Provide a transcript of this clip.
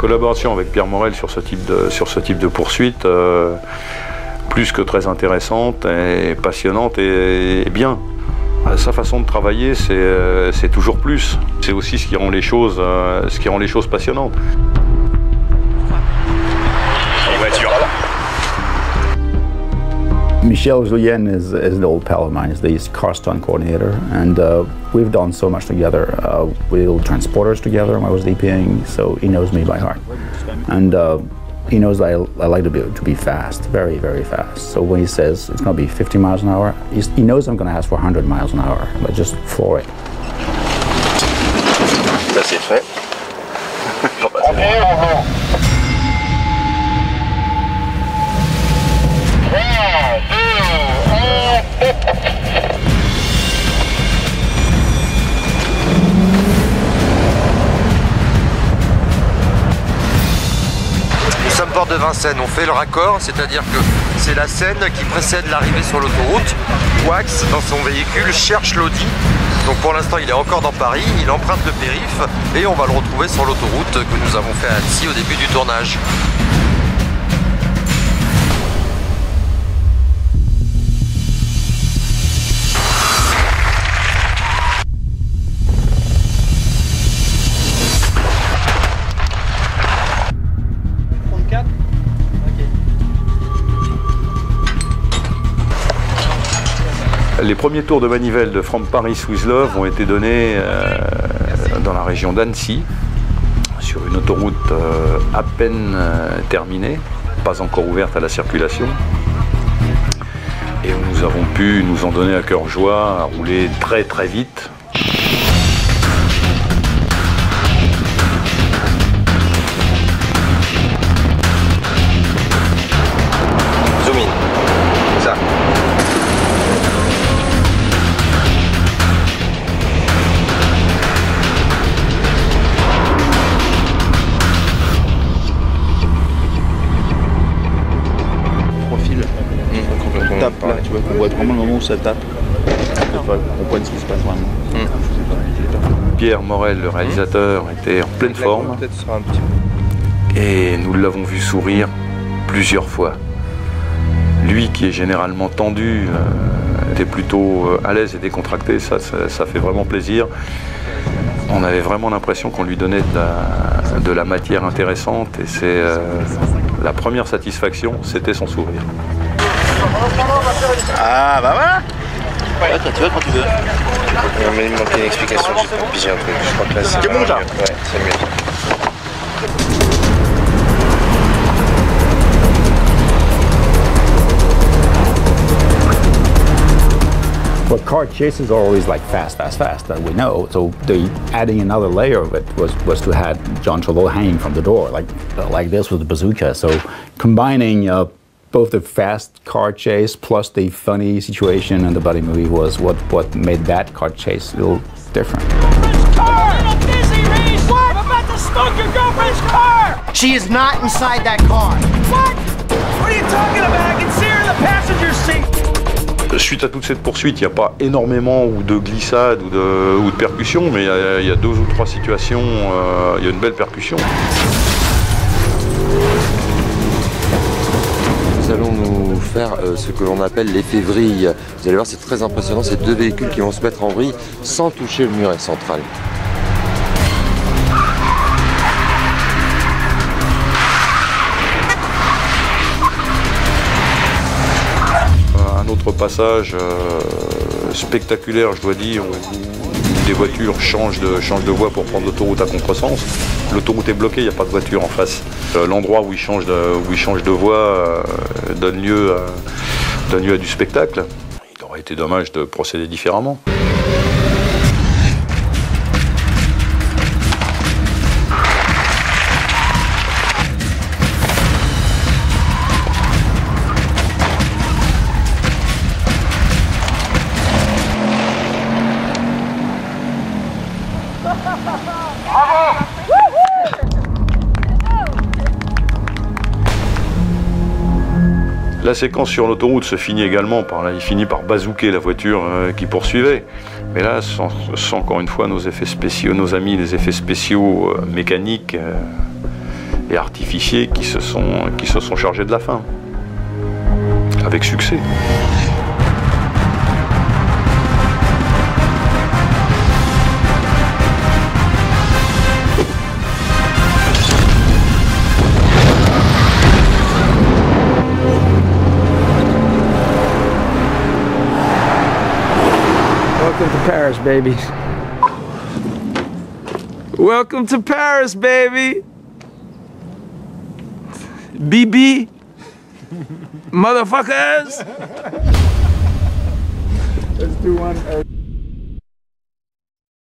collaboration avec Pierre Morel sur ce type de poursuite, plus que très intéressante et passionnante et bien. Sa façon de travailler, c'est toujours plus. C'est aussi ce qui rend les choses passionnantes. Michel Julien is an old pal of mine. He's the car stunt coordinator, and we've done so much together. We did transporters together when I was DPing, so he knows me by heart. And he knows that I like to be fast, very, very fast. So when he says it's going to be 50 miles an hour, he knows I'm going to ask for 100 miles an hour. But just floor it. Ça c'est fait. Nous sommes porte de Vincennes, on fait le raccord, c'est-à-dire que c'est la scène qui précède l'arrivée sur l'autoroute. Wax, dans son véhicule, cherche l'Audi. Donc pour l'instant, il est encore dans Paris, il emprunte le périph' et on va le retrouver sur l'autoroute que nous avons fait à Annecy au début du tournage. Les premiers tours de manivelle de From Paris with Love ont été donnés dans la région d'Annecy, sur une autoroute à peine terminée, pas encore ouverte à la circulation. Et où nous avons pu nous en donner à cœur joie, à rouler très très vite. Zoom in, ça. Tape là, tu vois, qu'on voit vraiment le moment où ça tape. On comprenne ce qui se passe vraiment. Pierre Morel, le réalisateur, était en pleine forme et nous l'avons vu sourire plusieurs fois. Lui qui est généralement tendu, était plutôt à l'aise et décontracté, ça fait vraiment plaisir. On avait vraiment l'impression qu'on lui donnait de la matière intéressante et c'est la première satisfaction, c'était son sourire. Ah bah voilà. Ouais, tu vois quand tu veux. Mais il me manquait une explication, j'ai pas pigé un truc. Je crois que là c'est bon, là. Ouais, c'est mieux. Well, car chases are always like fast, fast, fast, that we know. So adding another layer of it was to have John Travolta hanging from the door, like this with the bazooka. So combining both the fast car chase plus the funny situation in the buddy movie was what made that car chase a little different. Car! Busy race! What? I'm about to smoke your girlfriend's car! She is not inside that car. What? What are you talking about? I can see her in the passenger seat. Suite à toute cette poursuite, il n'y a pas énormément de glissades ou de percussions, mais il y a deux ou trois situations, il y a une belle percussion. Nous allons nous faire ce que l'on appelle l'effet vrille. Vous allez voir, c'est très impressionnant, ces deux véhicules qui vont se mettre en vrille sans toucher le muret central. Un autre passage spectaculaire, je dois dire, où des voitures changent de voie pour prendre l'autoroute à contresens. L'autoroute est bloquée, il n'y a pas de voiture en face. L'endroit où ils changent de voie donne lieu à du spectacle. Il aurait été dommage de procéder différemment. La séquence sur l'autoroute se finit également il finit par bazooker la voiture qui poursuivait. Mais là, sans encore une fois nos effets spéciaux, nos amis les effets spéciaux mécaniques et artificiers qui se sont chargés de la fin. Avec succès. Welcome to Paris, baby. Welcome to Paris, baby. BB. Motherfuckers. Let's do one.